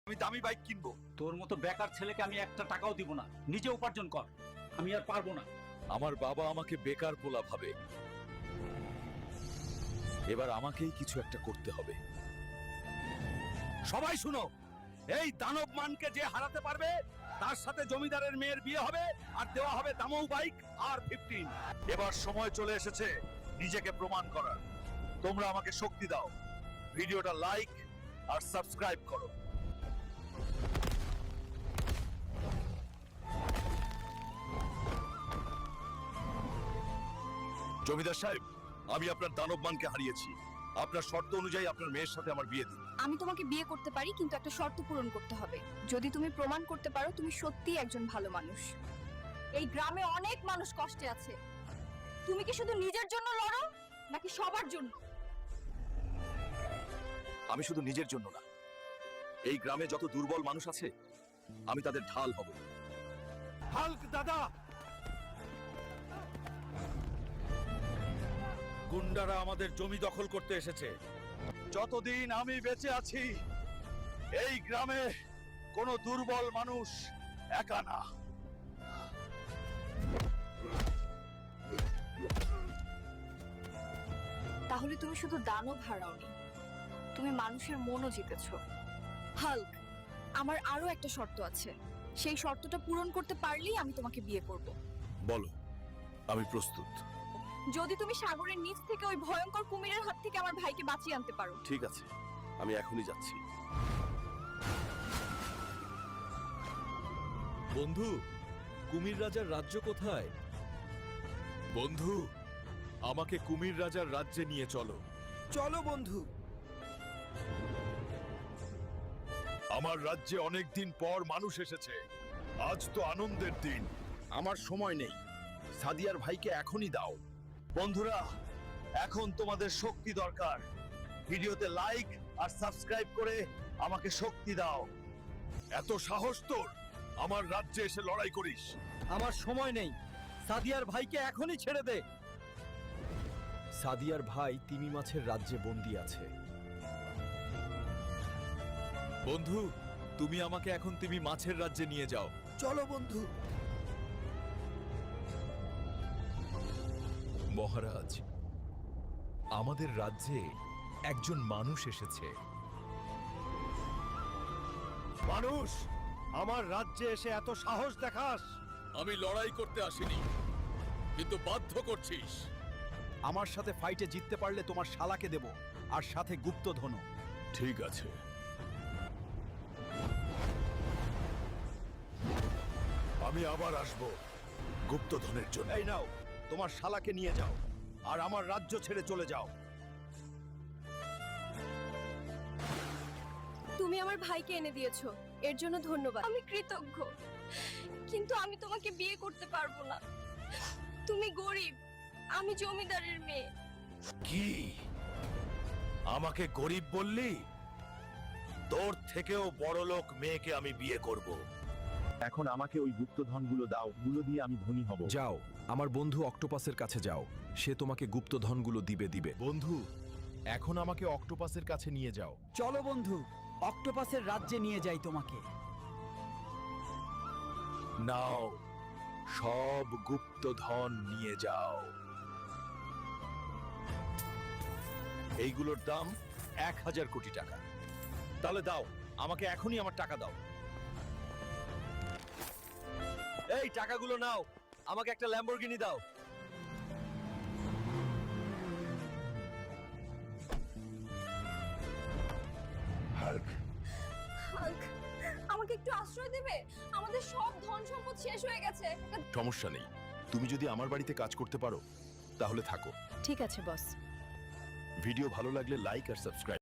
আমি দামি বাইক কিনবো। তোর মতো বেকার ছেলেকে আমি একটা টাকাও দিব না, নিজে উপার্জন কর। আমি আর পারবো না। আমার বাবা আমাকে বেকার পোলা ভাবে, এবার আমাকেই কিছু একটা করতে হবে। সবাই শুনো, এই দানব মানকে যে হারাতে পারবে তার সাথে জমিদারের মেয়ের বিয়ে হবে আর দেওয়া হবে দামৌ বাইক আর 15। এবার সময় চলে এসেছে নিজেকে প্রমাণ করার। তোমরা আমাকে শক্তি দাও, ভিডিওটা লাইক আর সাবস্ক্রাইব করো। জমিদার সাহেব, আমি আপনার দানব মানকে হারিয়েছি। আপনার শর্ত অনুযায়ী আপনার মেয়ের সাথে আমার বিয়ে দিন। আমি তোমাকে বিয়ে করতে পারি, কিন্তু একটা শর্ত পূরণ করতে হবে। যদি তুমি প্রমাণ করতে পারো তুমি সত্যিই একজন ভালো মানুষ। এই গ্রামে অনেক মানুষ কষ্টে আছে, তুমি কি শুধু নিজের জন্য লড়ো নাকি সবার জন্য? আমি শুধু নিজের জন্য না, এই গ্রামে যত দুর্বল মানুষ আছে আমি তাদের ঢাল হব। হাল্ক দাদা, গুন্ডারা আমাদের জমি দখল করতে এসেছে। যতদিন আমি বেঁচে আছি এই গ্রামে কোনো দুর্বল মানুষ একা না। তাহলে তুমি শুধু দানব হারাওনি, তুমি মানুষের মনও জিতেছো। হাল্ক, আমার আরো একটা শর্ত আছে, সেই শর্তটা পূরণ করতে পারলেই আমি তোমাকে বিয়ে করব। বলো, আমি প্রস্তুত। যদি তুমি সাগরের নিচ থেকে ওই ভয়ঙ্কর কুমিরের হাত থেকে আমার ভাইকে বাঁচিয়ে আনতে পারো। ঠিক আছে, আমি এখনই যাচ্ছি। বন্ধু, কুমির রাজার রাজ্য কোথায়? বন্ধু, আমাকে কুমির রাজার রাজ্যে নিয়ে চলো। চলো বন্ধু। আমার রাজ্যে অনেক দিন পর মানুষ এসেছে, আজ তো আনন্দের দিন। আমার সময় নেই, সাদিয়ার ভাইকে এখনই দাও। বন্ধুরা, এখন তোমাদের শক্তি দরকার। ভিডিওতে লাইক আর সাবস্ক্রাইব করে আমাকে শক্তি দাও। এত সাহস তোর, আমার রাজ্যে এসে লড়াই করিস? আমার সময় নেই, সাদিয়ার ভাইকে এখনই ছেড়ে দে। সাদিয়ার ভাই তিমি মাছের রাজ্যে বন্দী আছে। বন্ধু, তুমি আমাকে এখন তিমি মাছের রাজ্যে নিয়ে যাও। চলো বন্ধু। মহারাজ, আমাদের রাজ্যে একজন মানুষ এসেছে। মানুষ, আমার রাজ্যে এসে এত সাহস দেখাস? আমি লড়াই করতে আসিনি, কিন্তু বাধ্য করছিস। আমার সাথে ফাইটে জিততে পারলে তোমার শালাকে দেব, আর সাথে গুপ্তধন। ঠিক আছে, আমি আবার আসব গুপ্তধনের জন্য। এই নাও, তোমার শালাকে নিয়ে যাও আর আমার রাজ্য ছেড়ে চলে যাও। তুমি আমার ভাইকে এনে দিয়েছো, এর জন্য ধন্যবাদ। আমি কৃতজ্ঞ, কিন্তু আমি তোমাকে বিয়ে করতে পারবো না। তুমি গরিব, আমি জমিদারের মেয়ে। কি আমাকে গরিব বললি? তোর থেকেও বড় লোক মেয়েকে আমি বিয়ে করব। এখন আমাকে ওই গুপ্তধনগুলো দাও, গুলো দিয়ে আমি ধনী হব। যাও, আমার বন্ধু অক্টোপাসের কাছে যাও, সে তোমাকে গুপ্তধনগুলো দিবে। বন্ধু, এখন আমাকে অক্টোপাসের কাছে নিয়ে যাও। চলো বন্ধু, অক্টোপাসের রাজ্যে নিয়ে যাই তোমাকে। নাও, সব গুপ্তধন নিয়ে যাও। এইগুলোর দাম 1000 কোটি টাকা। তাহলে দাও, আমাকে এখনই আমার টাকা দাও। এই টাকাগুলো নাও, আমাকে একটা ল্যাম্বরগিনি দাও। হাল্ক, হাল্ক, আমাকে একটু আশ্রয় দেবে? আমাদের সব ধন সম্পদ শেষ হয়ে গেছে। সমস্যা নেই, তুমি যদি আমার বাড়িতে কাজ করতে পারো তাহলে থাকো। ঠিক আছে বস। ভিডিও ভালো লাগলে লাইক আর সাবস্ক্রাইব